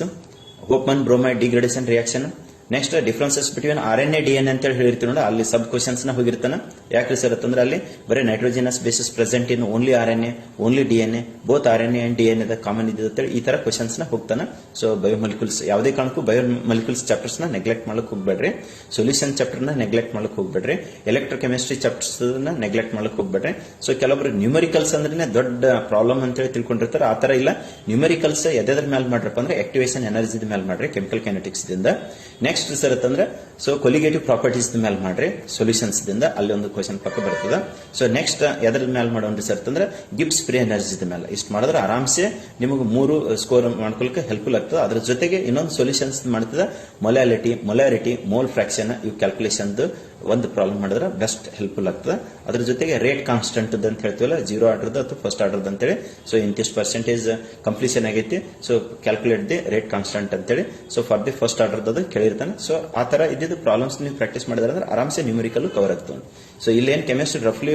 S1: Hofmann bromide degradation reaction. Next differences between RNA DNA ಅಂತ ಹೇಳಿ ಹೇಳಿರ್ತೀವಿ ನೋಡಿ, ಅಲ್ಲಿ ಸಬ್ ಕ್ವಶನ್ಸ್ ನ ಹೋಗಿರ್ತಾನೆ. ಯಾಕ್ರಿ ಸರ್ ಅಂತಂದ್ರೆ ಅಲ್ಲಿ ಬರೀ nitrogenous basis present in only RNA, only DNA, both RNA and DNA the common ಇದೆ ಅಂತೇಳಿ ಈ ತರ ಕ್ವಶನ್ಸ್ ನ ಹೋಗ್ತಾನೆ. ಸೊ ಬಯೋಮಾಲಿಕ್ಯೂಲ್ಸ್ ಯಾವುದೇ ಕಾರಣಕ್ಕೂ ಬಯೋಮಾಲಿಕ್ಯೂಲ್ಸ್ ಚಾಪ್ಟರ್ಸ್ ನ ನೆಗ್ಲೆಕ್ಟ್ ಮಾಡಕ್ ಹೋಗ್ಬೇಡ್ರಿ, ಸೊಲ್ಯೂಷನ್ ಚಾಪ್ಟರ್ ನ ನೆಗ್ಲೆಕ್ಟ್ ಮಾಡಕ್ ಹೋಗ್ಬೇಡ್ರಿ, ಎಲೆಕ್ಟ್ರೋಕೆಮಿಸ್ಟ್ರಿ ಚಾಪ್ಟರ್ಸ್ ನ ನೆಗ್ಲೆಕ್ಟ್ ಮಾಡಕ್ ಹೋಗ್ಬೇಡ್ರಿ. ಸೊ ಕೆಲವೊಬ್ರು ನ್ಯೂಮರಿಕಲ್ಸ್ ಅಂದ್ರೆ ದೊಡ್ಡ ಪ್ರಾಬ್ಲಮ್ ಅಂತೇಳಿ ತಿಳ್ಕೊಂಡಿರ್ತಾರೆ. ಆ ತರ ಇಲ್ಲ. ನ್ಯೂಮರಿಕಲ್ಸ್ ಎದ್ರ ಮೇಲೆ ಮಾಡ್ರಪ್ಪ ಅಂದ್ರೆ ಆಕ್ಟಿವೇಶನ್ ಎನರ್ಜಿ ಮೇಲೆ ಮಾಡ್ರಿ, ಕೆಮಿಕಲ್ ಕೈನೆಟಿಕ್ಸ್ ದಿಂದ. ನೆಕ್ಸ್ಟ್ ಸರ್ ಅಂತಂದ್ರೆ ಸೊ ಕೊಲಿಗೇಟಿವ್ ಪ್ರಾಪರ್ಟೀಸ್ ಮೇಲೆ ಮಾಡ್ರಿ, ಸೊಲ್ಯೂಷನ್ಸ್ ದಿಂದ ಅಲ್ಲಿ ಒಂದು ಕ್ವಶನ್ ಪಕ್ಕ ಬರ್ತದೆ. ಸೊ ನೆಕ್ಸ್ಟ್ ಎದ್ರ ಮೇಲೆ ಮಾಡೋಣ್ರಿ ಸರ್ ಅಂತಂದ್ರೆ ಗಿಬ್ಸ್ ಫ್ರೀ ಎನರ್ಜಿ ಮೇಲೆ. ಇಷ್ಟು ಮಾಡಿದ್ರೆ ಆರಾಮ್ಸೆ ನಿಮಗೆ 3 ಸ್ಕೋರ್ ಮಾಡ್ಕೊಳಕ್ಕೆ ಹೆಲ್ಪ್ಫುಲ್ ಆಗ್ತದೆ. ಅದ್ರ ಜೊತೆಗೆ ಇನ್ನೊಂದು ಸೊಲ್ಯೂಷನ್ಸ್ ಮಾಡ್ತದೆ, ಮೊಲಾರಿಟಿ, ಮೋಲ್ ಫ್ರಾಕ್ಷನ್, ಇವು ಕ್ಯಾಲ್ಕುಲೇಷನ್ ಒಂದು ಪ್ರಾಬ್ಲಮ್ ಮಾಡಿದ್ರೆ ಬೆಸ್ಟ್ ಹೆಲ್ಪ್ಫುಲ್ ಆಗ್ತದೆ. ಅದ್ರ ಜೊತೆಗೆ ರೇಟ್ ಕಾನ್ಸ್ಟೆಂಟ್ ಅಂತ ಹೇಳ್ತೀವಲ್ಲ, 0 ಆರ್ಡರ್ದ ಅಥವಾ ಫಸ್ಟ್ ಆರ್ಡರ್ ಅಂತೇಳಿ. ಸೊ ಇಂತಿಷ್ಟು ಪರ್ಸೆಂಟೇಜ್ ಕಂಪ್ಲೀಷನ್ ಆಗೈತಿ, so calculate the rate constant ಅಂತೇಳಿ. So for the first order ಕೇಳಿರ್ತಾನೆ. ಸೊ ಆ ತರ ಇದ್ದಿದ್ದು ಪ್ರಾಬ್ಲಮ್ಸ್ ನೀವು ಪ್ರಾಕ್ಟೀಸ್ ಮಾಡಿದ್ರೆ ಅಂದ್ರೆ ಆರಾಮ್ಸೆ ನ್ಯೂಮರಿಕಲ್ ಕವರ್ ಆಗ್ತದೆ. ಸೊ ಇಲ್ಲೇನ್ ಕೆಮಿಸ್ಟ್ರಿ ರಫ್ಲಿ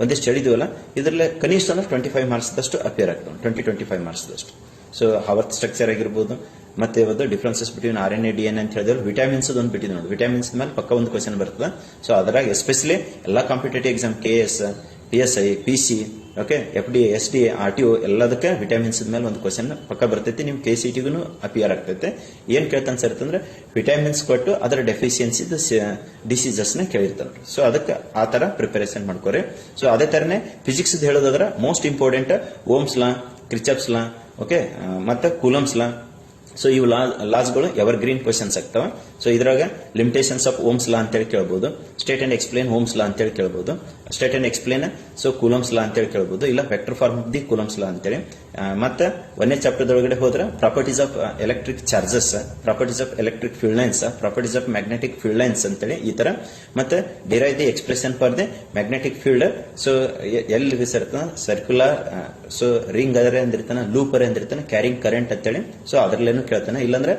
S1: ಒಂದಿಷ್ಟು ಹೇಳಿದ್ವಲ್ಲ, ಇದರಲ್ಲಿ ಕನಿಷ್ಠ ಅಂದ್ರೆ 25 ಮಾರ್ಕ್ಸ್ ದಷ್ಟು ಅಪಿಯರ್ ಆಗ್ತದೆ, 25 ಮಾರ್ಕ್ಸ್ ದಷ್ಟು. ಸೊ ಹವರ್ತ್ ಸ್ಟ್ರಕ್ಚರ್ ಆಗಿರ್ಬೋದು, ಮತ್ತೆ ಒಂದು ಡಿಫ್ರೆನ್ಸಸ್ ಬಿಟ್ವೀನ್ RNA DNA ಅಂತ ಹೇಳಿದ್ರೆ ವಿಟಮಿನ್ಸ್ ಒಂದು ಬಿಟ್ಟಿದ್ದು ನೋಡಿ, ವಿಟಮಿನ್ಸ್ ಮೇಲೆ ಪಕ್ಕ ಒಂದು ಕ್ವಶನ್ ಬರ್ತದೆ. ಸೊ ಅದರಾಗ ಎಸ್ಪೆಷಲಿ ಎಲ್ಲಾ competitive exam KS, PSI, PC, okay, FDA, SDA, RTO ಎಲ್ಲದಕ್ಕೆ ವಿಟಮಿನ್ಸ್ ಮೇಲೆ ಒಂದು ಕ್ವಶನ್ ಪಕ್ಕ ಬರ್ತೈತಿ. ನಿಮ್ KCTಗೂ ಅಪಿಯರ್ ಆಗ್ತೈತೆ. ಏನ್ ಕೇಳ್ತಾನೆ ಸರ್ ಅಂತಂದ್ರೆ ವಿಟಮಿನ್ಸ್ ಕೊಟ್ಟು ಅದರ ಡೆಫಿಷಿಯನ್ಸಿ ಡಿಸೀಸಸ್ ನ ಕೇಳಿರ್ತಾನೆ. ಸೊ ಅದಕ್ಕೆ ಆ ತರ ಪ್ರಿಪರೇಷನ್ ಮಾಡ್ಕೋರಿ. ಸೊ ಅದೇ ತರನೇ ಫಿಸಿಕ್ಸ್ ಹೇಳೋದಾದ್ರೆ most important Ohm's law, Kirchhoff's law, okay, ಮತ್ತೆ ಕೂಲಮ್ಸ್ ಲಾ. ಸೊ ಇವು ಲಾಸ್ಗಳು ಎವರ್ ಗ್ರೀನ್ ಕ್ವಶನ್ಸ್ ಆಗ್ತಾವ. ಸೊ ಇದ್ರಾಗ ಲಿಮಿಟೇಷನ್ಸ್ ಆಫ್ ಓಮ್ಸ್ ಲಾ ಅಂತೇಳಿ ಕೇಳಬಹುದು, state and explain Ohm's law ಅಂತೇಳಿ ಕೇಳಬಹುದು, state and explain so Coulomb's law ಅಂತೇಳಿ ಕೇಳಬಹುದು, ಇಲ್ಲ vector form of the Coulomb's law ಅಂತೇಳಿ. ಮತ್ತೆ ಒಂದೇ ಚಾಪ್ಟರ್ ಒಳಗಡೆ ಹೋದ್ರೆ properties of electric charges, properties of electric field lines, properties of magnetic field lines ಅಂತೇಳಿ ಈ ತರ. ಮತ್ತೆ derive the expression for the magnetic field. So ಎಲ್ಲಿ ಸರ್ ಸರ್ಕ್ಯುಲರ್, ಸೊ ರಿಂಗ್ ಅದರ ಅಂದಿರ್ತಾನೆ, ಲೂಪ್ ಅರೆ ಅಂದಿರ್ತಾನೆ, ಕ್ಯಾರಿಂಗ್ ಕರೆಂಟ್ ಅಂತೇಳಿ. ಸೊ ಅದರಲ್ಲೇನು ಕೇಳ್ತಾನೆ. ಇಲ್ಲಾಂದ್ರೆ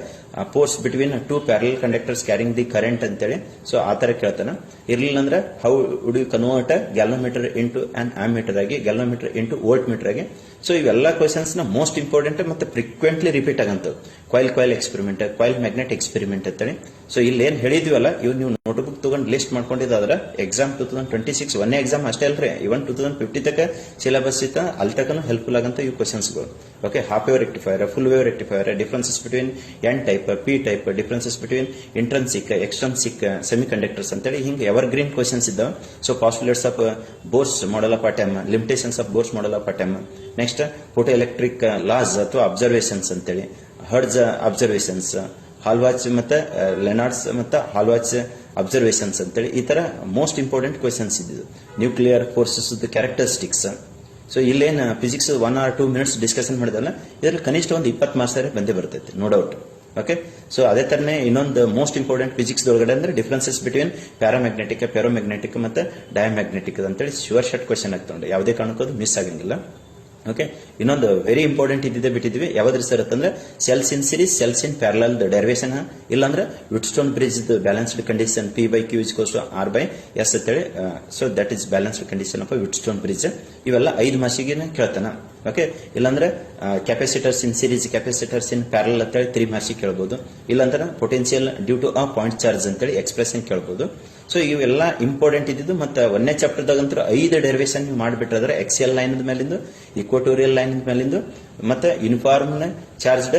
S1: force between 2 parallel conductors carrying the current ಅಂತೇಳಿ. ಸೊ ಆ ತರ ಕೇಳ್ತಾನೆ. ಇರ್ಲಿಲ್ಲ ಅಂದ್ರೆ how would you convert galvanometer into an ammeter ಆಗಿ, ಗ್ಯಾಲೋಮೀಟರ್ ಇಂಟು ವೋಲ್ಟ್ ಮೀಟರ್ ಆಗಿ. ಸೊ ಇವೆಲ್ಲ ಕ್ವಶನ್ಸ್ ನ ಮೋಸ್ಟ್ ಇಂಪಾರ್ಟೆಂಟ್ ಮತ್ತೆ ಫ್ರೀಕ್ವೆಂಟ್ಲಿ ರಿಪೀಟ್ ಆಗಂತದ್ದು coil experiment, coil magnet experiment ಅಂತೇಳಿ. ಸೊ ಇಲ್ಲಿ ಏನ್ ಹೇಳಿದ್ವಲ್ಲ ಇವ್ ನೀವು ನೋಟ್ಬುಕ್ ತಗೊಂಡು ಲಿಸ್ಟ್ ಮಾಡ್ಕೊಂಡಿದ್ದಾದ್ರೆ ಎಕ್ಸಾಮ್ 2026 ಒಂದೇ ಎಕ್ಸಾಮ್ ಅಷ್ಟೇ ಅಲ್ರಿ, ಇವನ್ 2050 ತಕ ಸಿಲೆಬಸ್ ಇತ್ತ ಅಲ್ಲಿ ತಕನು ಹೆಲ್ಪ್ಫುಲ್ ಆಗಂತ ಇವು ಕ್ವಶನ್ಸ್ಗಳು. Okay, half wave rectifier, full wave rectifier, differences between N type, P type, differences between intrinsic, extrinsic semiconductors ಅಂತೇಳಿ ಹಿಂಗೆ ಎವರ್ ಗ್ರೀನ್ ಕ್ವಶನ್ಸ್ ಇದ್ದಾವೆ. So postulates of Bohr's model of atom, limitations of Bohr's model of atom, next photoelectric laws ಅಥವಾ observations ಅಂತೇಳಿ, Hertz's observations, Hallwachs ಮತ್ತೆ Lenard's ಮತ್ತೆ Hallwachs observations ಅಂತೇಳಿ ಈ ತರ ಮೋಸ್ಟ್ ಇಂಪಾರ್ಟೆಂಟ್ ಕ್ವಶನ್ಸ್ ಇದ್ದು. Nuclear forces characteristics. ಸೊ ಇಲ್ಲೇನು physics 1 or 2 minutes discussion ಮಾಡಿದಲ್ಲ, ಇದರಲ್ಲಿ ಕನಿಷ್ಠ ಒಂದು 20 ಮಾರ್ಕ್ಸ್ ಬಂದೇ ಬರ್ತೈತೆ, ನೋ ಡೌಟ್. ಓಕೆ, ಸೊ ಅದೇ ತರನೇ ಇನ್ನೊಂದು ಮೋಸ್ಟ್ ಇಂಪಾರ್ಟೆಂಟ್ ಫಿಸಿಕ್ಸ್ ಒಳಗಡೆ ಅಂದ್ರೆ ಡಿಫ್ರೆನ್ಸಸ್ ಬಿಟ್ವೀನ್ ಪ್ಯಾರಾಮ್ಯಾಗ್ನೆಟಿಕ್, ಪ್ಯಾರೋಮ್ಯಾಗ್ನೆಟಿಕ್ ಮತ್ತೆ ಡಯಾಮ್ಯಾಗ್ನೆಟಿಕ್ ಅಂತೇಳಿ ಶುವರ್ ಶಾರ್ಟ್ ಕ್ವಶನ್ ಆಗ್ತದೆ, ಯಾವುದೇ ಕಾರಣಕ್ಕೂ ಅದು ಮಿಸ್ ಆಗಂಗಿಲ್ಲ. ಓಕೆ, ಇನ್ನೊಂದು ವೆರಿ ಇಂಪಾರ್ಟೆಂಟ್ ಇದ್ದಿದೆ ಬಿಟ್ಟಿದ್ವಿ, ಯಾವ್ದ್ರಿ ಸರ್ ಅಂತಂದ್ರೆ cells in series, cells in parallel derivation, ಇಲ್ಲಾಂದ್ರೆ Wheatstone bridge balanced condition P/Q=R/S ಅಂತೇಳಿ. So that is balanced condition of Wheatstone bridge. ಇವೆಲ್ಲ 5 ಮಾರ್ಕ್ಸಿಗೆ ಕೇಳ್ತಾನ. ಓಕೆ, ಇಲ್ಲಾಂದ್ರೆ capacitors in series, capacitors in parallel ಅಂತೇಳಿ 3 ಮಾರ್ಕ್ಸಿಗೆ ಕೇಳಬಹುದು. ಇಲ್ಲಾಂದ್ರೆ potential due to a point charge ಅಂತೇಳಿ ಎಕ್ಸ್ಪ್ರೆಷನ್ ಕೇಳಬಹುದು. ಸೊ ಇವೆಲ್ಲ ಇಂಪಾರ್ಟೆಂಟ್ ಇದ್ದಿದ್ದು. ಮತ್ತೆ ಒಂದೇ ಚಾಪ್ಟರ್ದಾಗಂತೂ 5 ಡೆರಿವೇಶನ್ ನೀವು ಮಾಡಿಬಿಟ್ರೆ ಎಕ್ಸಿಯಲ್ ಲೈನ್ ಮೇಲಿಂದು, ಇಕ್ವಟೋರಿಯಲ್ ಲೈನ್ ಮೇಲಿಂದು, ಮತ್ತೆ ಯೂನಿಫಾರ್ಮ್ ಚಾರ್ಜ್ಡ್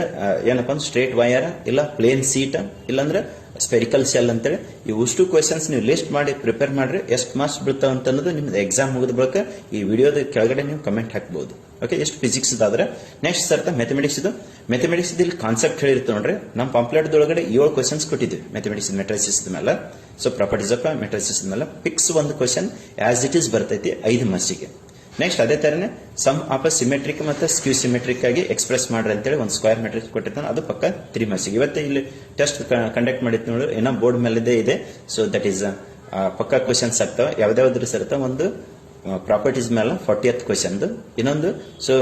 S1: ಏನಪ್ಪ ಅಂದ್ರೆ ಸ್ಟ್ರೇಟ್ ವೈರ್, ಇಲ್ಲ ಪ್ಲೇನ್ ಸೀಟ್, ಇಲ್ಲಾಂದ್ರೆ ಸ್ಪೆರಿಕಲ್ ಸೆಲ್ ಅಂತೇಳಿ ಇವುಷ್ಟು ಕ್ವಶನ್ಸ್ ನೀವು ಲಿಸ್ಟ್ ಮಾಡಿ ಪ್ರಿಪೇರ್ ಮಾಡ್ರಿ. ಎಷ್ಟು ಮಾರ್ಕ್ಸ್ ಬೀಳ್ತಾವ ಅಂತ ಅನ್ನೋದು ನಿಮ್ದು ಎಕ್ಸಾಮ್ ಮುಗಿದ ಬಳಿಕ ಈ ವಿಡಿಯೋದ ಕೆಳಗಡೆ ನೀವು ಕಮೆಂಟ್ ಹಾಕಬಹುದು. ಓಕೆ, ಎಷ್ಟು ಫಿಸಿಕ್ಸ್ ಆದ್ರೆ ನೆಕ್ಸ್ಟ್ ಸರ್ತ ಮ್ಯಾಥಮೆಟಿಕ್ಸ್ ಇದು. ಮ್ಯಾಥಮೆಟಿಕ್ಸ್ ಇಲ್ಲಿ ಕಾನ್ಸೆಪ್ಟ್ ಹೇಳಿರ್ತೀವಿ ನೋಡ್ರಿ, ನಮ್ಮ ಪಾಂಪ್ಲೆಟ್ ಒಳಗಡೆ 7 ಕ್ವಶನ್ಸ್ ಕೊಟ್ಟಿದ್ವಿ ಮ್ಯಾಥಮೆಟಿಕ್ಸ್ ಮೆಟ್ರಿಸಿಸ್ ಮೇಲೆ. ಸೊ ಪ್ರಾಪರ್ಟೀಸ್ ಆಫ್ ಮೆಟ್ರಿಸಿಸ್ ಮೇಲೆ ಫಿಕ್ಸ್ ಒಂದು ಕ್ವಶನ್ ಆಸ್ ಇಟ್ ಈಸ್ ಬರ್ತೈತಿ 5 ಮಾರ್ಕ್ಸಿಗೆ. ನೆಕ್ಸ್ಟ್ ಅದೇ ತರನೇ ಸಮ್ ಆಫ್ ಸಿಮೆಟ್ರಿಕ್ ಮತ್ತೆ ಸ್ಕ್ಯೂ ಸಿಮೆಟ್ರಿಕ್ ಆಗಿ ಎಕ್ಸ್ಪ್ರೆಸ್ ಮಾಡ್ರಿ ಅಂತೇಳಿ ಒಂದು ಸ್ಕ್ವೇರ್ ಮೆಟ್ರಿಕ್ ಕೊಟ್ಟಿರ್ತಾನೆ, ಅದು ಪಕ್ಕ 3 ಮಾರ್ಕ್ಸಿಗೆ. ಇವತ್ತು ಇಲ್ಲಿ ಟೆಸ್ಟ್ ಕಂಡಕ್ಟ್ ಮಾಡಿದ್ ನೋಡಿ, ಏನೋ ಬೋರ್ಡ್ ಮೇಲೆ ಇದೆ. ಸೊ ದಟ್ ಈಸ್ ಪಕ್ಕ ಕ್ವಶನ್ಸ್ ಆಗ್ತಾವ. ಯಾವ್ದಾವ್ದು ಸರ್ ಒಂದು ಪ್ರಾಪರ್ಟೀಸ್ ಮೇಲೆ 40th ಕ್ವಶನ್ ಇನ್ನೊಂದು ಸೊ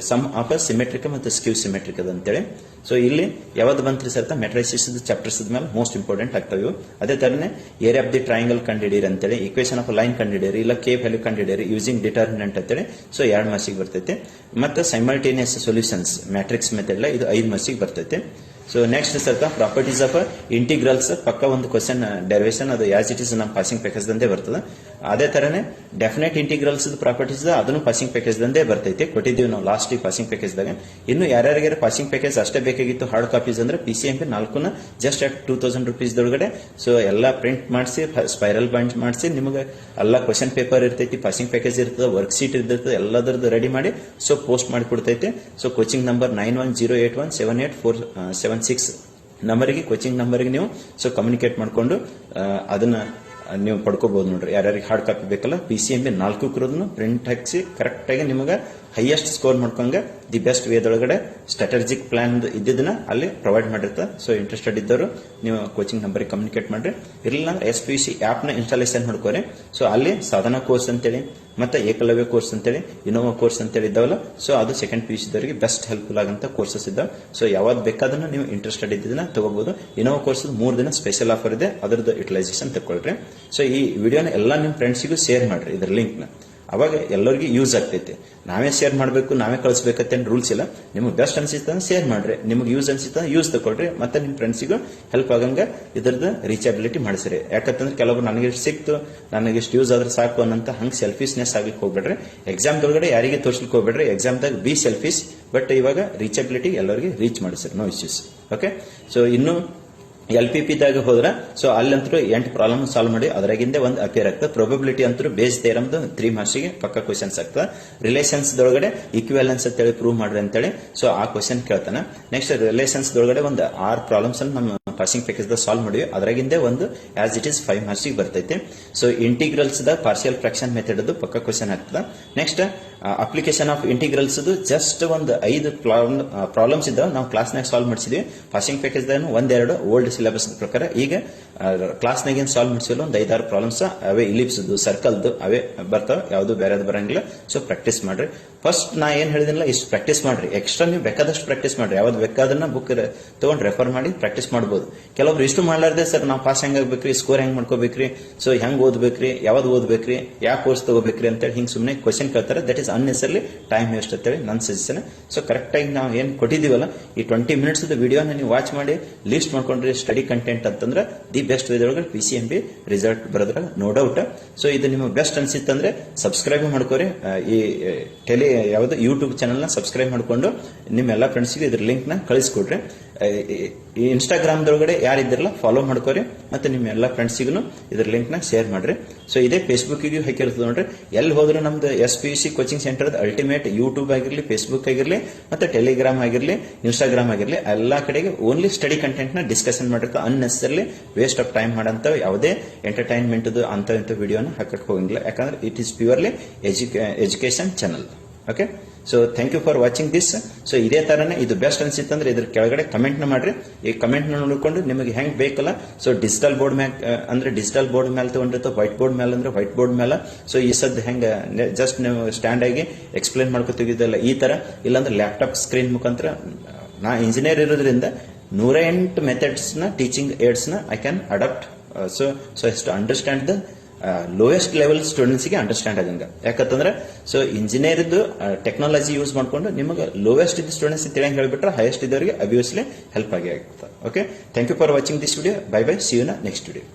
S1: ಸಮ್ ಆಫ್ ಸಿಮೆಟ್ರಿಕ್ ಮತ್ತು ಸ್ಕ್ಯೂ ಸಿಮೆಟ್ರಿಕ್ ಅದ ಅಂತೇಳಿ. ಸೊ ಇಲ್ಲಿ ಯಾವ್ದು ಬಂತ್ರಿ ಸರ್ ಮೆಟ್ರೈಸಿಸ್ ಚಾಪ್ಟರ್ಸ್ ಮೇಲೆ ಮೋಸ್ಟ್ ಇಂಪಾರ್ಟೆಂಟ್ ಆಗ್ತಾವೆ. ಅದೇ ತರನೇ ಏರಿಯಾ ಆಫ್ ದಿ ಟ್ರಯಾಂಗಲ್ ಕಂಡಿಡೀರಿ ಅಂತೇಳಿ, ಈಕ್ವೇಶನ್ ಆಫ್ ಲೈನ್ ಕಂಡಿಡೀರಿ, ಇಲ್ಲ ಕೆ ವ್ಯಾಲ್ಯೂ ಕಂಡಿಡೀರಿ ಯೂಸಿಂಗ್ ಡಿಟರ್ಮಿನೆಂಟ್ ಅಂತೇಳಿ. ಸೊ 2 ಮಾರ್ಕ್ಸಿಗೆ ಬರ್ತೈತೆ. ಮತ್ತೆ ಸೈಮಲ್ಟೇನಿಯಸ್ ಸೊಲ್ಯೂಷನ್ಸ್ ಮ್ಯಾಟ್ರಿಕ್ಸ್ ಮೆಥಡ್ ಇದು 5 ಮಾರ್ಕ್ಸಿಗೆ ಬರ್ತೈತೆ. ಸೊ ನೆಕ್ಸ್ಟ್ ಸರ್ತ ಪ್ರಾಪರ್ಟೀಸ್ ಆಫ್ ಇಂಟಿಗ್ರಲ್ಸ್ ಪಕ್ಕ ಒಂದು ಕ್ವಶನ್ ಡೆರಿವೇಶನ್ ಅದು ಆಸ್ ಇಟ್ ಇಸ್ ನಮ್ಮ ಪಾಸಿಂಗ್ ಪ್ಯಾಕೇಜ್ ದಂದೇ ಬರ್ತದೆ. ಅದೇ ತರನೇ ಡೆಫಿನೆಟ್ ಇಂಟಿಗ್ರಲ್ಸ್ ಪ್ರಾಪರ್ಟೀಸ್ ಅದನ್ನು ಪಾಸಿಂಗ್ ಪ್ಯಾಕೇಜ್ ದಂದೇ ಬರ್ತೈತೆ, ಕೊಟ್ಟಿದ್ದೀವಿ ನಾವು ಲಾಸ್ಟ್ ಪಾಸಿಂಗ್ ಪ್ಯಾಕೇಜ್ ದಾಗ. ಇನ್ನು ಯಾರ್ಯಾರಿಗೆ ಪಾಸಿಂಗ್ ಪ್ಯಾಕೇಜ್ ಅಷ್ಟೇ ಬೇಕಾಗಿತ್ತು ಹಾರ್ಡ್ ಕಾಪೀಸ್ ಅಂದ್ರೆ PCMP 4 ಜಸ್ಟ್ ಅಟ್ 2000 rupees ದೊಳಗಡೆ ಸೊ ಎಲ್ಲ ಪ್ರಿಂಟ್ ಮಾಡಿಸಿ ಸ್ಪೈರಲ್ ಬಾಂಡ್ ಮಾಡಿಸಿ ನಿಮಗೆ ಎಲ್ಲ ಕ್ವಶನ್ ಪೇಪರ್ ಇರ್ತೈತಿ, ಪಾಸಿಂಗ್ ಪ್ಯಾಕೇಜ್ ಇರ್ತದೆ, ವರ್ಕ್ ಶೀಟ್ ಇರ್ತದೆ, ಎಲ್ಲದರದ್ದು ರೆಡಿ ಮಾಡಿ ಸೊ ಪೋಸ್ಟ್ ಮಾಡಿ ಕೊಡ್ತೈತೆ. ಸೊ ಕೋಚಿಂಗ್ ನಂಬರ್ 9108178476 ನಂಬರಿಗೆ ಕೋಚಿಂಗ್ ನಂಬರ್ಗೆ ನೀವು ಸೊ ಕಮ್ಯುನಿಕೇಟ್ ಮಾಡಿಕೊಂಡು ಅದನ್ನ ನೀವು ಪಡ್ಕೋಬಹುದು ನೋಡ್ರಿ. ಯಾರ್ಯಾರಿಗೆ ಹಾರ್ಡ್ ಕಾಪಿ ಬೇಕಲ್ಲ PCMB 4 ಪ್ರಿಂಟ್ ಹಾಕಿಸಿ ಕರೆಕ್ಟ್ ಆಗಿ ನಿಮಗೆ ಹೈಯೆಸ್ಟ್ ಸ್ಕೋರ್ ಮಾಡ್ಕೊಂಡ ದಿ ಬೆಸ್ಟ್ ವೇದೊಳಗಡೆ ಸ್ಟ್ರಾಟಜಿಕ್ ಪ್ಲಾನ್ ಇದ್ದಿದ್ದನ್ನ ಅಲ್ಲಿ ಪ್ರೊವೈಡ್ ಮಾಡಿರ್ತಾರೆ. ಸೊ ಇಂಟ್ರೆಸ್ಟೆಡ್ ಇದ್ದವರು ನೀವು ಕೋಚಿಂಗ್ ನಂಬರ್ಗೆ ಕಮ್ಯುನಿಕೇಟ್ ಮಾಡ್ರಿ. ಇರಲಿಲ್ಲ SPC ಆಪ್ ನ ಇನ್ಸ್ಟಾಲೇಷನ್ ಮಾಡ್ಕೋರಿ. ಸೊ ಅಲ್ಲಿ ಸಾಧನಾ ಕೋರ್ಸ್ ಅಂತೇಳಿ ಮತ್ತೆ ಏಕಲವ್ಯ ಕೋರ್ಸ್ ಅಂತೇಳಿ ಇನೋವಾ ಕೋರ್ಸ್ ಅಂತೇಳಿ ಇದ್ದಾವಲ್ಲ, ಸೊ ಅದು ಸೆಕೆಂಡ್ PUC ದವರಿಗೆ ಬೆಸ್ಟ್ ಹೆಲ್ಪ್ಫುಲ್ ಆಗಂತ ಕೋರ್ಸಸ್ ಇದ್ದಾವೆ. ಸೊ ಯಾವ್ದು ಬೇಕಾದನ್ನು ನೀವು ಇಂಟ್ರೆಸ್ಟೆಡ್ ಇದ್ದಿದ್ದನ್ನ ತಗೋಬಹುದು. ಇನೋವಾ ಕೋರ್ಸ್ 3 ದಿನ ಸ್ಪೆಷಲ್ ಆಫರ್ ಇದೆ, ಅದರದ್ದು ಯುಟಿಲೈಸೇಷನ್ ತಗೊಳ್ರಿ. ಸೊ ಈ ವಿಡಿಯೋನ ಎಲ್ಲ ನಿಮ್ಮ ಫ್ರೆಂಡ್ಸಿಗೂ ಶೇರ್ ಮಾಡ್ರಿ, ಇದ್ರ ಲಿಂಕ್ ನ ಅವಾಗ ಎಲ್ಲರಿಗೂ ಯೂಸ್ ಆಗ್ತೈತಿ. ನಾವೇ ಶೇರ್ ಮಾಡಬೇಕು ನಾವೇ ಕಳಿಸ್ಬೇಕಂತ ರೂಲ್ಸ್ ಇಲ್ಲ. ನಿಮಗೆ ಬೆಸ್ಟ್ ಅನ್ಸಿತ್ತ ಶೇರ್ ಮಾಡ್ರಿ, ನಿಮಗೆ ಯೂಸ್ ಅನ್ಸಿತ್ತ ಯೂಸ್ ತಗೊಳ್ರಿ, ಮತ್ತೆ ನಿಮ್ಮ ಫ್ರೆಂಡ್ಸಿಗೂ ಹೆಲ್ಪ್ ಆಗಂಗ ಇದ್ರದ್ದು ರೀಚಬಿಲಿಟಿ ಮಾಡಿಸ್ರಿ. ಯಾಕಂತಂದ್ರೆ ಕೆಲವರು ನನಗೆ ಇಷ್ಟು ಸಿಕ್ತು, ನನಗೆ ಇಷ್ಟು ಯೂಸ್ ಆದ್ರೆ ಸಾಕು ಅನ್ನಂತ ಹಂಗೆ ಸೆಲ್ಫಿಶ್ನೆಸ್ ಆಗ್ಲಿಕ್ಕೆ ಹೋಗ್ಬೇಡ್ರಿ. ಎಕ್ಸಾಮ್ದೊಳಗಡೆ ಯಾರಿಗೆ ತೋರ್ಸ್ಲಿಕ್ಕೆ ಹೋಗ್ಬೇಡ್ರಿ. ಎಕ್ಸಾಮ್ದಾಗ ಬಿ ಸೆಲ್ಫಿಶ್, ಬಟ್ ಇವಾಗ ರೀಚಬಿಲಿಟಿ ಎಲ್ಲರಿಗೆ ರೀಚ್ ಮಾಡಿಸ್ರಿ, ನೋ ಇಶ್ಯೂಸ್. ಓಕೆ. ಸೊ ಇನ್ನು LPP ದಾಗ ಹೋದ್ರ ಸೊ ಅಲ್ಲಂತೂ 8 ಪ್ರಾಬ್ಲಮ್ ಸಾಲ್ವ್ ಮಾಡಿ ಅದರಾಗಿಂದ ಒಂದು ಅಪಿಯರ್ ಆಗ್ತದೆ. ಪ್ರೊಬಬಿಲಿಟಿ ಅಂತೂ ಬೇಸ್ ಥಿಯರಮ್ದು 3 ಮಾರ್ಕ್ಸಿಗೆ ಪಕ್ಕ ಕ್ವಶನ್ಸ್ ಆಗ್ತದೆ. ರಿಲೇಷನ್ಸ್ ದೊಳಗಡೆ ಈಕ್ವಿವೆಲೆನ್ಸ್ ಅಂತೇಳಿ ಪ್ರೂವ್ ಮಾಡ್ರಿ ಅಂತೇಳಿ ಸೊ ಆ ಕ್ವಶನ್ ಕೇಳ್ತಾನೆ. ನೆಕ್ಸ್ಟ್ ರಿಲೇಷನ್ಸ್ ದೊಳಗಡೆ ಒಂದು 6 ಪ್ರಾಬ್ಲಮ್ಸ್ ನಮ್ಮ ಪಾಸಿಂಗ್ ಪ್ಯಾಕೇಜ್ ದಾಗ ಸಾಲ್ವ್ ಮಾಡಿವಿ, ಅದರಾಗಿಂದ ಒಂದು ಆಸ್ ಇಟ್ ಇಸ್ 5 ಮಾರ್ಕ್ಸಿಗೆ ಬರ್ತೈತಿ. So integrals the partial fraction method ಅದು ಪಕ್ಕ ಕ್ವಶನ್ ಆಗ್ತದೆ. Next application of integrals just ಒಂದು 5 ಪ್ರಾಬ್ಲಮ್ಸ್ ಇದ್ದಾವೆ, ನಾವು ಕ್ಲಾಸ್ನಾಗ ಸಾಲ್ವ್ ಮಾಡಿಸಿದ್ವಿ. ಪಾಸಿಂಗ್ ಪ್ಯಾಕೇಜ್ ದಾಗ 1-2 ಓಲ್ಡ್ ಸಿಲೆಬಸ್ ಪ್ರಕಾರ. ಈಗ ಕ್ಲಾಸ್ನಾಗ ಏನ್ ಸಾಲ್ವ್ ಮಾಡಿಸಿಲ್ಲ ಒಂದು 5-6 ಪ್ರಾಬ್ಲಮ್ಸ್ ಅವೇ ಇಲಿಪ್ಸ್ದು ಸರ್ಕಲ್ದು ಅವೇ ಬರ್ತಾವೆ, ಯಾವ್ದು ಬೇರೆದು ಬರಂಗಿಲ್ಲ. ಸೊ ಪ್ರಾಕ್ಟೀಸ್ ಮಾಡ್ರಿ. ಫಸ್ಟ್ ನಾ ಏನ್ ಹೇಳಿದಿಲ್ಲ ಇಷ್ಟು ಪ್ರಾಕ್ಟೀಸ್ ಮಾಡ್ರಿ, ಎಕ್ಸ್ಟ್ರಾ ನೀವು ಬೇಕಾದಷ್ಟು ಪ್ರಾಕ್ಟೀಸ್ ಮಾಡ್ರಿ. ಯಾವ್ದು ಬೇಕಾದನ್ನ ಬುಕ್ ತಗೊಂಡ್ ರೆಫರ್ ಮಾಡಿ ಪ್ರಾಕ್ಟೀಸ್ ಮಾಡಬಹುದು. ಕೆಲವೊಬ್ರು ಇಷ್ಟು ಮಾಡ್ಲಾರ್ದೆ ಸರ್ ನಾವು ಪಾಸ್ ಹೆಂಗ್ ಆಗ್ಬೇಕ್ರಿ, ಸ್ಕೋರ್ ಹೆಂಗ್ ಮಾಡ್ಕೋಬೇಕ್ರಿ, ಸೊ ಹೆಂಗ್ ಓದ್ಬೇಕ್ರಿ, ಯಾವ್ದು ಓದ್ಬೇಕ್ರಿ, ಯಾವ ಕೋರ್ಸ್ ತಗೋಬೇಕ್ರಿ ಅಂತೇಳಿ ಹಿಂಗ್ ಸುಮ್ಮನೆ ಕ್ವಶನ್ ಕೇಳ್ತಾರೆ. That is unnecessarily time waste ಅಂತೇಳಿ ನನ್ನ ಸಜೆಷನ್. ಸೊ ಕರೆಕ್ಟ್ ಆಗಿ ನಾವು ಏನ್ ಕೊಟ್ಟಿದೀವಲ್ಲ ಈ 20 minutes ವಿಡಿಯೋನ ನೀವು ವಾಚ್ ಮಾಡಿ ಲಿಸ್ಟ್ ಮಾಡ್ಕೊಂಡ್ರಿ ಸ್ಟಡಿ ಕಂಟೆಂಟ್ ಅಂತಂದ್ರೆ ದಿ ಬೆಸ್ಟ್ ವೇದೊಳಗೆ PCMB ರಿಸಲ್ಟ್ ಬರೋದ್ರ ನೋ ಡೌಟ್. ಸೊ ಇದು ನಿಮಗೆ ಬೆಸ್ಟ್ ಅನ್ಸಿತ್ತಂದ್ರೆ ಸಬ್ಸ್ಕ್ರೈಬ್ ಮಾಡ್ಕೋರಿ. ಈ ಯಾವ್ದು ಯೂಟ್ಯೂಬ್ ಚಾನಲ್ ನ ಸಬ್ಸ್ಕ್ರೈಬ್ ಮಾಡ್ಕೊಂಡು ನಿಮ್ಮೆಲ್ಲ ಫ್ರೆಂಡ್ಸ್ಗೆ ಇದ್ರ ಲಿಂಕ್ ನ ಕಳಿಸ್ಕೊಡ್ರಿ. ಈ ಇನ್ಸ್ಟಾಗ್ರಾಮ್ ದೊಳಗಡೆ ಯಾರಿದ್ರಲ್ಲ ಫಾಲೋ ಮಾಡ್ಕೋರಿ, ಮತ್ತೆ ನಿಮ್ಮ ಎಲ್ಲ ಫ್ರೆಂಡ್ಸಿಗೂ ಇದ್ರ ಲಿಂಕ್ ನ ಶೇರ್ ಮಾಡ್ರಿ. ಸೊ ಇದೇ ಫೇಸ್ಬುಕ್ಗೂ ಹಾಕಿರ್ತದೆ ನೋಡ್ರಿ. ಎಲ್ಲಿ ಹೋದ್ರು ನಮ್ದು SPC coaching centre ultimate YouTube ಆಗಿರ್ಲಿ, ಫೇಸ್ಬುಕ್ ಆಗಿರ್ಲಿ, ಮತ್ತೆ ಟೆಲಿಗ್ರಾಮ್ ಆಗಿರ್ಲಿ, ಇನ್ಸ್ಟಾಗ್ರಾಮ್ ಆಗಿರ್ಲಿ, ಎಲ್ಲಾ ಕಡೆಗೆ ಓನ್ಲಿ ಸ್ಟಡಿ ಕಂಟೆಂಟ್ ನ ಡಿಸ್ಕಷನ್ ಮಾಡಿರ್ತಾರೆ. ಅನ್ನೆಸರ್ಲಿ ವೇಸ್ಟ್ ಆಫ್ ಟೈಮ್ ಮಾಡಂತ ಯಾವುದೇ ಎಂಟರ್ಟೈನ್ಮೆಂಟ್ ಅಂತ ವಿಡಿಯೋನ ಹಾಕಕ್ಕೆ ಹೋಗಂಗಿಲ್ಲ. ಯಾಕಂದ್ರೆ it is purely education channel. Okay. So thank you for watching this. So ಇದೇ ತರನೇ ಇದು ಬೆಸ್ಟ್ ಅನ್ಸಿತ್ತಂದ್ರೆ ಇದ್ರ ಕೆಳಗಡೆ ಕಮೆಂಟ್ ನ ಮಾಡ್ರಿ. ಈ ಕಮೆಂಟ್ ನ ನೋಡ್ಕೊಂಡು ನಿಮಗೆ ಹೆಂಗ್ ಬೇಕಲ್ಲ ಸೊ ಡಿಜಿಟಲ್ ಬೋರ್ಡ್ ಮ್ಯಾಗ ಅಂದ್ರೆ ಡಿಜಿಟಲ್ ಬೋರ್ಡ್ ಮೇಲೆ ತಗೊಂಡಿರ್ತಾವ, ವೈಟ್ ಬೋರ್ಡ್ ಮೇಲೆ ಅಂದ್ರೆ ವೈಟ್ ಬೋರ್ಡ್ ಮೇಲೆ. ಸೊ ಈ ಸದ್ ಹೆಂಗ ಜಸ್ಟ್ ನೀವು ಸ್ಟ್ಯಾಂಡ್ ಆಗಿ ಎಕ್ಸ್ಪ್ಲೇನ್ ಮಾಡ್ಕೊತಿದ್ದಲ್ಲ ಈ ತರ, ಇಲ್ಲಾಂದ್ರೆ ಲ್ಯಾಪ್ಟಾಪ್ ಸ್ಕ್ರೀನ್ ಮುಖಾಂತರ. ನಾ ಇಂಜಿನಿಯರ್ ಇರೋದ್ರಿಂದ 108 ಮೆಥಡ್ಸ್ ನ ಟೀಚಿಂಗ್ ಏಡ್ಸ್ ನ ಐ ಕ್ಯಾನ್ ಅಡಾಪ್ಟ್. ಸೊ ಎಷ್ಟು ಅಂಡರ್ಸ್ಟ್ಯಾಂಡ್ ದ ಲೋಯೆಸ್ಟ್ ಲೆವೆಲ್ ಸ್ಟೂಡೆಂಟ್ಸ್ಗೆ ಅಂಡರ್ಸ್ಟ್ಯಾಂಡ್ ಆಗಂಗ. ಯಾಕಂತಂದ್ರೆ ಸೊ ಇಂಜಿನಿಯರ್ ಟೆಕ್ನಾಲಜಿ ಯೂಸ್ ಮಾಡ್ಕೊಂಡು ನಿಮಗೆ ಲೋಯೆಸ್ಟ್ ಇದ್ದ ಸ್ಟೂಡೆಂಟ್ಸ್ ತಿಳಿಯಂಗ್ ಹೇಳ್ಬಿಟ್ರೆ ಹೈಯೆಸ್ಟ್ ಇದ್ದವರಿಗೆ ಅಬ್ವಿಯಸ್ಲಿ ಹೆಲ್ಪ್ ಆಗಿ ಆಗುತ್ತೆ. Okay. Thank you for watching this video. Bye bye. See you ನ ನೆಕ್ಸ್ಟ್ ವಿಡಿಯೋ.